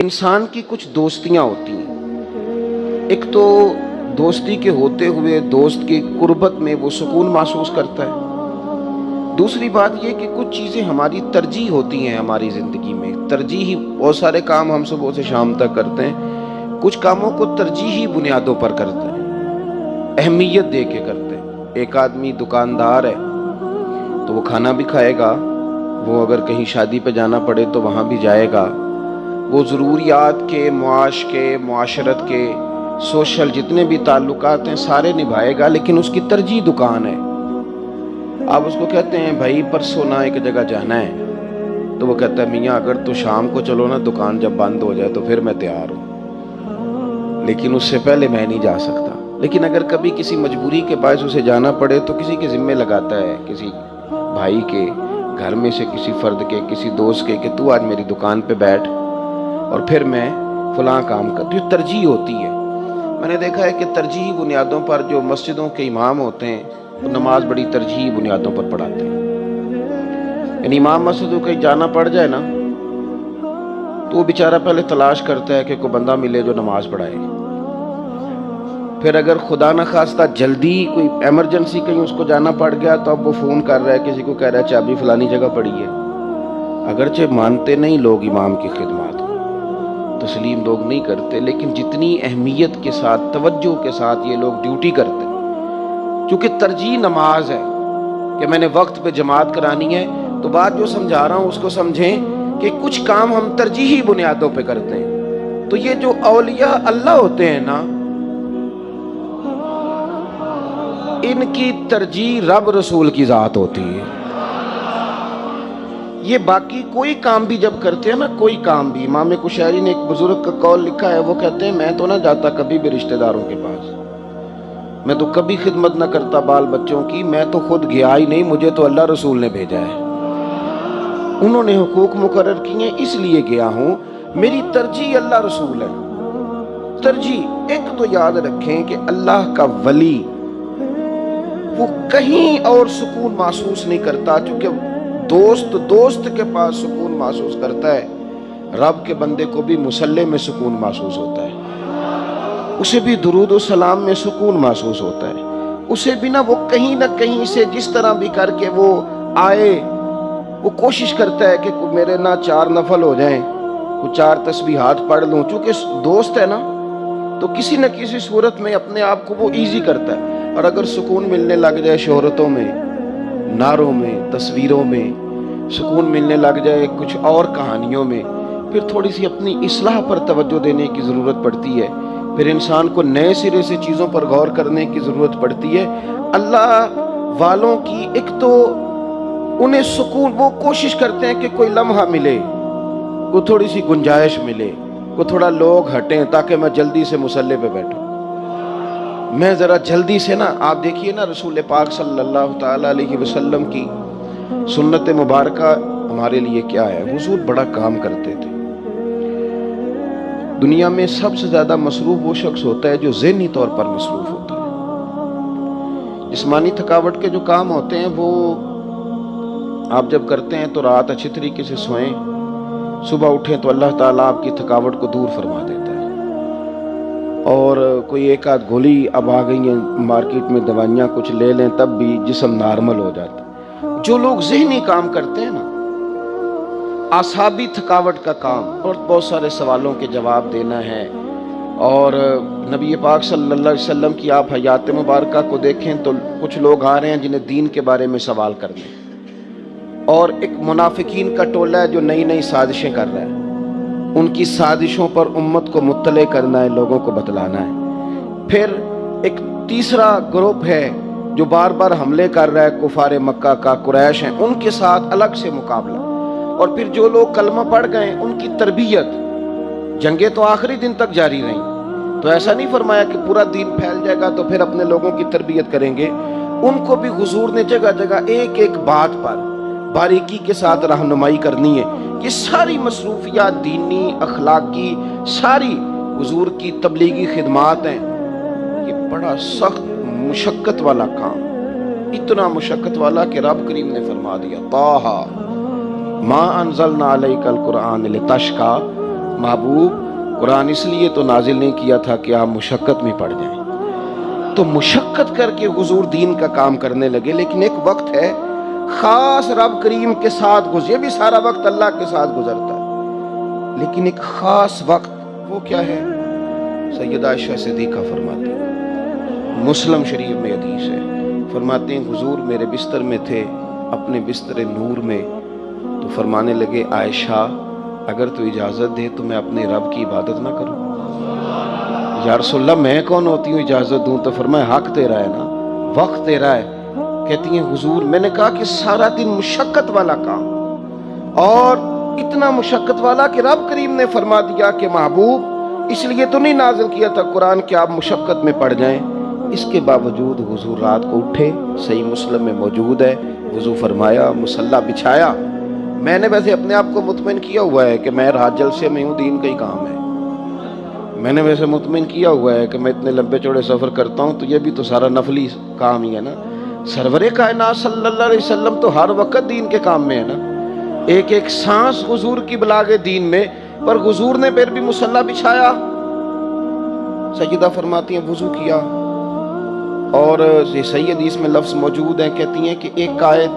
इंसान की कुछ दोस्तियां होती हैं। एक तो दोस्ती के होते हुए दोस्त की कुर्बत में वो सुकून महसूस करता है। दूसरी बात ये कि कुछ चीज़ें हमारी तरजीह होती हैं हमारी ज़िंदगी में। तरजीही बहुत सारे काम हम सुबह से शाम तक करते हैं, कुछ कामों को तरजीही बुनियादों पर करते हैं, अहमियत दे के करते हैं। एक आदमी दुकानदार है तो वो खाना भी खाएगा, वो अगर कहीं शादी पे जाना पड़े तो वहाँ भी जाएगा, वो ज़रूरियात के, मुआश के, मुआशरत के, सोशल जितने भी ताल्लुकात हैं सारे निभाएगा, लेकिन उसकी तरजीह दुकान है। आप उसको कहते हैं भाई परसों ना एक जगह जाना है, तो वो कहता है मियाँ अगर तो शाम को चलो ना, दुकान जब बंद हो जाए तो फिर मैं तैयार हूँ, लेकिन उससे पहले मैं नहीं जा सकता। लेकिन अगर कभी किसी मजबूरी के बायस उसे जाना पड़े तो किसी के ज़िम्मे लगाता है, किसी भाई के, घर में से किसी फ़र्द के, किसी दोस्त के, कि तू आज मेरी दुकान पे बैठ और फिर मैं फलां काम कर। तो तरजीह होती है। मैंने देखा है कि तरजीही बुनियादों पर जो मस्जिदों के इमाम होते हैं वो नमाज बड़ी तरजीही बुनियादों पर पढ़ाते हैं। यानी इमाम मस्जिद को कहीं जाना पड़ जाए ना तो वो बेचारा पहले तलाश करता है कि कोई बंदा मिले जो नमाज पढ़ाए। फिर अगर खुदा न खास्ता जल्दी कोई एमरजेंसी कहीं उसको जाना पड़ गया तो अब वो फ़ोन कर रहा है, किसी को कह रहा है चाबी फलानी जगह पड़ी है। अगरचे मानते नहीं लोग इमाम की खिदमत, तस्लीम लोग नहीं करते, लेकिन जितनी अहमियत के साथ, तवज्जो के साथ ये लोग ड्यूटी करते हैं। चूँकि तरजीह नमाज है कि मैंने वक्त पे जमात करानी है, तो बात जो समझा रहा हूँ उसको समझें कि कुछ काम हम तरजीही बुनियादों पे करते हैं। तो ये जो औलिया अल्लाह होते हैं ना, इनकी तरजीह रब रसूल की ज़ात होती है। ये बाकी कोई काम भी जब करते हैं ना, कोई काम भी, इमाम कुशैरी ने एक बुजुर्ग का कौल लिखा है, वो कहते हैं मैं तो ना जाता कभी भी रिश्तेदारों के पास, मैं तो कभी खिदमत ना करता बाल बच्चों की, मैं तो खुद गया ही नहीं, मुझे तो अल्लाह रसूल ने भेजा है, उन्होंने हुकूक मुकर्रर किए इसलिए गया हूँ, मेरी तरजीह अल्लाह रसूल है। तरजीह एक तो याद रखें कि अल्लाह का वली वो कहीं और सुकून महसूस नहीं करता, क्योंकि दोस्त के पास सुकून महसूस करता है, रब के बंदे को भी मुसल्ले में सुकून महसूस होता है, उसे भी दुरूद और सलाम में सुकून महसूस होता है, उसे भी ना वो कहीं ना कहीं से जिस तरह भी करके वो आए, वो कोशिश करता है कि मेरे ना 4 नफल हो जाएं, वो 4 तस्बीहात पढ़ लूँ। चूँकि दोस्त है ना तो किसी न किसी सूरत में अपने आप को वो ईजी करता है। और अगर सुकून मिलने लग जाए शोहरतों में, नारों में, तस्वीरों में, सुकून मिलने लग जाए कुछ और कहानियों में, फिर थोड़ी सी अपनी इस्लाह पर तवज्जो देने की ज़रूरत पड़ती है। फिर इंसान को नए सिरे से चीज़ों पर गौर करने की ज़रूरत पड़ती है। अल्लाह वालों की एक तो उन्हें सुकून, वो कोशिश करते हैं कि कोई लम्हा मिले, को थोड़ी सी गुंजाइश मिले, को थोड़ा लोग हटें ताकि मैं जल्दी से मुसल्ले पे बैठूं, मैं ज़रा जल्दी से ना। आप देखिए ना रसूल पाक सल्लल्लाहु ताला अलैहि वसल्लम की सुन्नत मुबारका हमारे लिए क्या है। हुजूर बड़ा काम करते थे। दुनिया में सबसे ज़्यादा मसरूफ़ वो शख्स होता है जो ज़हनी तौर पर मसरूफ़ होता है। जिस्मानी थकावट के जो काम होते हैं वो आप जब करते हैं तो रात अच्छी तरीके से सोएं, सुबह उठें तो अल्लाह ताला आपकी थकावट को दूर फरमा देता है। और कोई एक आध गोली अब आ गई है मार्केट में, दवाइयाँ कुछ ले लें तब भी जिस्म नॉर्मल हो जाता है। जो लोग ज़हनी काम करते हैं ना, आसाबी थकावट का काम, और बहुत सारे सवालों के जवाब देना है, और नबी पाक सल्लल्लाहु अलैहि वसल्लम की आप हयात मुबारका को देखें तो कुछ लोग आ रहे हैं जिन्हें दीन के बारे में सवाल करने, और एक मुनाफिकीन का टोला है जो नई नई साजिशें कर रहा है, उनकी साजिशों पर उम्मत को मुत्तले करना है, लोगों को बतलाना है। फिर एक तीसरा ग्रुप है जो बार बार हमले कर रहा है, कुफार मक्का का, कुरैश हैं, उनके साथ अलग से मुकाबला। और फिर जो लोग कलमा पढ़ गए उनकी तरबियत, जंगें तो आखिरी दिन तक जारी रहीं, तो ऐसा नहीं फरमाया कि पूरा दीन फैल जाएगा तो फिर अपने लोगों की तरबियत करेंगे। उनको भी हुजूर ने जगह जगह एक एक बात पर बारीकी के साथ रहनुमाई करनी है। ये सारी मसरूफियात दीनी, अखलाकी, सारी हुजूर की तबलीगी खिदमात हैं। ये बड़ा सख्त मुशक्कत वाला काम, इतना मुशक्कत वाला कि रब करीम ने फरमा दिया ताहा मा अनज़लना अलैकल कुरआन लितश्का, महबूब कुरान इसलिए तो नाजिल नहीं किया था कि आप मुशक्क़त में पड़ जाएं। तो मुशक्क़त करके हुजूर दीन का काम करने लगे। लेकिन एक वक्त है खास रब करीम के साथ ये भी सारा वक्त अल्लाह के साथ गुजरता है, लेकिन एक खास वक्त वो क्या है? सैयदा आयशा सिद्दीक़ा फरमाती हैं, मुस्लिम शरीफ में हदीस है, फरमाते हैं हुजूर मेरे बिस्तर में थे, अपने बिस्तर नूर में, तो फरमाने लगे आयशा अगर तू इजाज़त दे तो मैं अपने रब की इबादत ना करूं? या रसूलल्लाह मैं कौन होती हूँ इजाज़त दूं? तो फरमाया हक तेरा है ना, वक्त तेरा है। कहती हैं हुजूर मैंने कहा कि सारा दिन मुशक्क़त वाला काम, और इतना मुशक्क़त वाला कि रब करीम ने फरमा दिया कि महबूब इसलिए तो नहीं नाजिल किया था कुरान कि आप मुशक्क़त में पड़ जाएं। इसके बावजूद हुजूर रात को उठे, सही मुस्लिम में मौजूद है, वज़ू फरमाया, मुसल्ला बिछाया। मैंने वैसे अपने आप को मुतमिन किया हुआ है कि मैं रात जलसे में हूँ, दीन का ही काम है। मैंने वैसे मुतमिन किया हुआ है कि मैं इतने लंबे चौड़े सफ़र करता हूँ तो ये भी तो सारा नफली काम ही है ना। सरवरे कायनात सल्लल्लाहु अलैहि वसल्लम तो हर वक्त दीन के काम में है ना, एक एक सांस हुजूर की बलागे दीन में। पर हुजूर ने फिर भी मुसल्ला बिछाया। सैयदा फरमाती हैं वज़ू किया, और ये सही हदीस में लफ्ज़ मौजूद है, कहती हैं कि एक आयत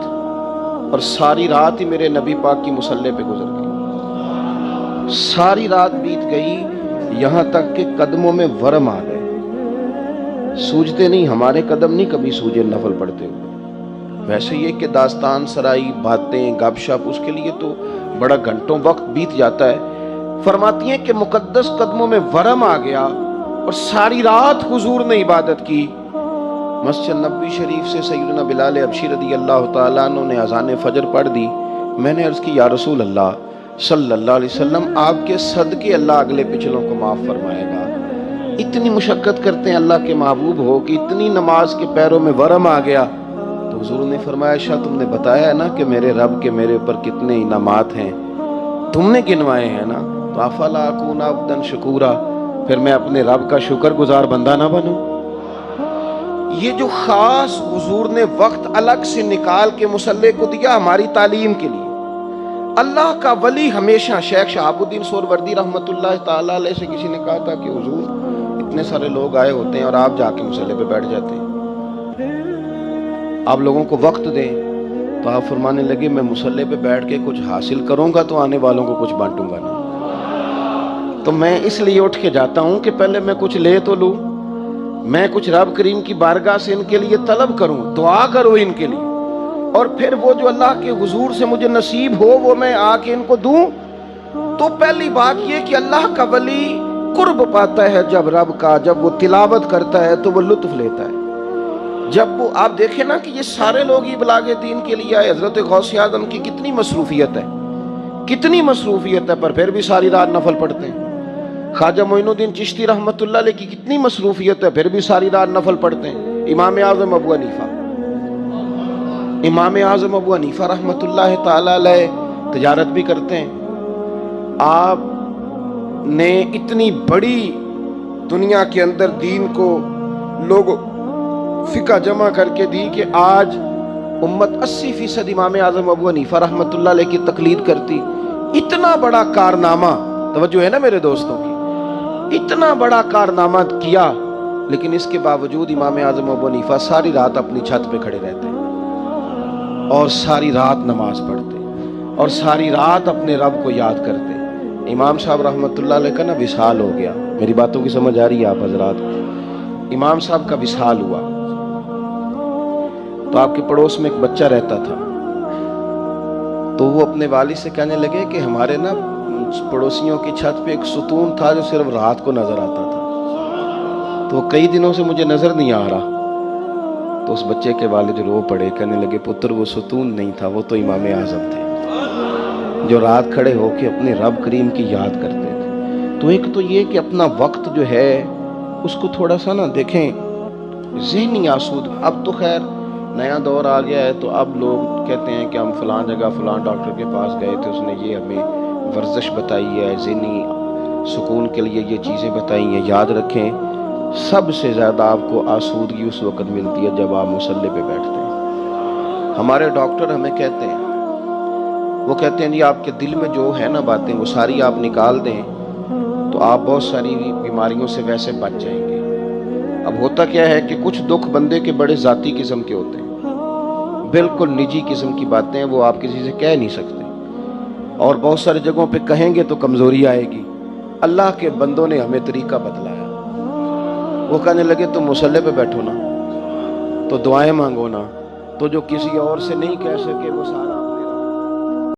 और सारी रात ही मेरे नबी पाक की मुसल्ले पे गुजर गई। सारी रात बीत गई, यहाँ तक कि कदमों में वरम आ गए। सूझते नहीं, हमारे कदम नहीं कभी सूझे नफल पढ़ते हुए। वैसे ये कि दास्तान सराई, बातें, गपशप, उसके लिए तो बड़ा घंटों वक्त बीत जाता है। फरमाती हैं कि मुकद्दस कदमों में वरम आ गया और सारी रात हुजूर ने इबादत की। मस्जिद नबी शरीफ से सैयदना बिलाल हबशी रदी अल्लाह तआला अन्हु ने अज़ान फजर पढ़ दी। मैंने अर्ज़ की या रसूल अल्लाह सल्लल्लाहु अलैहि वसल्लम आपके सदके अल्लाह अगले पिछलों को माफ़ फरमाएगा। इतनी मुशक्क़त करते हैं अल्लाह के महबूब हो कि इतनी नमाज के पैरों में वरम आ गया। तो हुजूर ने फरमाया शाह तुमने बताया है ना कि मेरे रब के मेरे ऊपर कितने इनामात हैं, तुमने गिनवाए हैं ना, तो अफला अकून अब्दन शकूरा, फिर मैं अपने रब का शुक्रगुजार बंदा ना बनूं? ये जो खास हुजूर ने वक्त अलग से निकाल के मुसल्ले को दिया हमारी तालीम के लिए। अल्लाह का वली हमेशा, शेख शहाबुद्दीन सोहरवर्दी रहमतुल्लाह ताला अलैह से किसी ने कहा था कि हुजूर इतने सारे लोग आए होते हैं और आप जाके मुसल्ले पे बैठ जाते हैं, आप लोगों को वक्त दें। तो आप फरमाने लगे मैं मुसल्ले पे बैठ के कुछ हासिल करूंगा तो आने वालों को कुछ बांटूंगा ना, तो मैं इसलिए उठ के जाता हूं कि पहले मैं कुछ ले तो लूं, मैं कुछ रब करीम की बारगाह से इनके लिए तलब करूं, दुआ करूं इनके लिए, और फिर वो जो अल्लाह के हुजूर से मुझे नसीब हो वो मैं आके इनको दूं। तो पहली बात ये कि अल्लाह का वली कुर्ब पाता है जब रब का, जब वो तिलावत करता है तो वो लुत्फ लेता है। जब वो आप देखें ना कि ये सारे लोग ही बलागे दीन के लिए आए। हजरत गौसे आजम की कितनी मसरूफियत है, कितनी मसरूफियत है, पर फिर भी सारी रात नफल पढ़ते हैं। ख्वाजा मोइनुद्दीन चिश्ती रहमतुल्लाह अलैह की कितनी मसरूफियत है, फिर भी सारी रात नफल पढ़ते हैं। इमाम आज़म अबू हनीफा, इमाम आज़म अबू हनीफा रहमतुल्लाह ताला अलैह तिजारत भी करते हैं। आप ने इतनी बड़ी दुनिया के अंदर दीन को लोग फिका जमा करके दी कि आज उम्मत 80% इमाम आज़म अबू हनीफा रहमतुल्लाह अलैह की तकलीद करती। इतना बड़ा कारनामा, तवज्जो है ना मेरे दोस्तों की, इतना बड़ा कारनामा किया, लेकिन इसके बावजूद इमाम आज़म अबू हनीफा सारी रात अपनी छत पे खड़े रहते और सारी रात नमाज पढ़ते और सारी रात अपने रब को याद करते। इमाम साहब रहमतुल्लाह अलैह का ना विसाल हो गया। मेरी बातों की समझ आ रही है आप हजरात? इमाम साहब का विसाल हुआ तो आपके पड़ोस में एक बच्चा रहता था, तो वो अपने वालिद से कहने लगे कि हमारे ना पड़ोसियों की छत पे एक सुतून था जो सिर्फ रात को नजर आता था, तो कई दिनों से मुझे नजर नहीं आ रहा। तो उस बच्चे के वालिद रो पड़े, कहने लगे पुत्र वो सुतून नहीं था, वो तो इमाम आज़म थे जो रात खड़े होके अपने रब करीम की याद करते थे। तो एक तो ये कि अपना वक्त जो है उसको थोड़ा सा ना देखें ज़हनी आसूद। अब तो खैर नया दौर आ गया है, तो अब लोग कहते हैं कि हम फलां जगह फलां डॉक्टर के पास गए थे, उसने ये हमें वर्जिश बताई है, ज़हनी सुकून के लिए ये चीज़ें बताई हैं। याद रखें सबसे ज़्यादा आपको आसूदगी उस वक़्त मिलती है जब आप मुसल्ले पे बैठते हैं। हमारे डॉक्टर हमें कहते हैं, वो कहते हैं जी आपके दिल में जो है ना बातें वो सारी आप निकाल दें تو آپ بہت ساری بیماریوں سے ویسے بچ جائیں گے۔ اب ہوتا کیا ہے کہ کچھ دکھ بندے کے بڑے ذاتی قسم کے ہوتے ہیں، بالکل نجی قسم کی باتیں ہیں، وہ آپ کسی سے کہہ نہیں سکتے، اور بہت ساری جگہوں پہ کہیں گے تو کمزوری آئے گی۔ اللہ کے بندوں نے ہمیں طریقہ بتلایا، وہ کہنے لگے تم مصلی پہ بیٹھو نا، تو دعائیں مانگو نا، تو جو کسی اور سے نہیں کہہ سکے وہ سارا